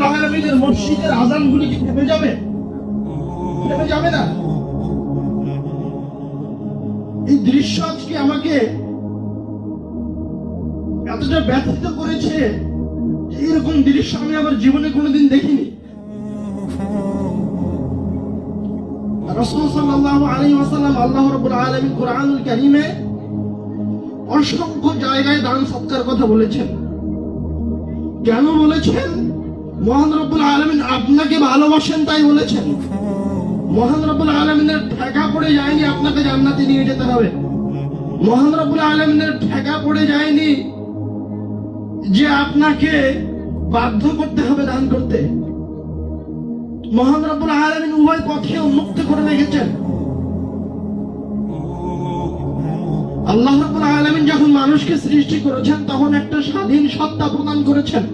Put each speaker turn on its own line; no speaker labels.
আলামিনের মসজিদের আযানগুলি কি থেমে যাবে? থেমে যাবে না। এই দৃশ্য আজকে আমাকে এতটা ব্যথিত করেছে, এরকম দৃশ্য আমি আমার জীবনে কোনোদিন দেখিনি। রাসূল সাল্লাল্লাহু আলাইহি ওয়াসাল্লাম আল্লাহ রাব্বুল আলামিন কুরআনুল কারীমে অসংখ্য জায়গায় দান সৎকার কথা বলেছেন। কেন বলেছেন? মহান রব্বুল আলামিন আপনাকে ভালোবাসেন তাই বলেছেন। মহান রব্বুল আলামিনের ঠেকা পড়ে যায়নি আপনাকে জান্নাতে নিয়ে যেতে হবে। মহান রব্বুল আলামিনের ঠেকা পড়ে যায়নি যে আপনাকে বাধ্য করতে হবে দান করতে। মহান রব্বুল আলামিন উভয় পথে উন্মুক্ত করে রেখেছেন। আল্লাহ রাব্বুল আলামিন যখন মানুষকে সৃষ্টি করেছেন তখন একটা স্বাধীন সত্তা প্রদান করেছেন।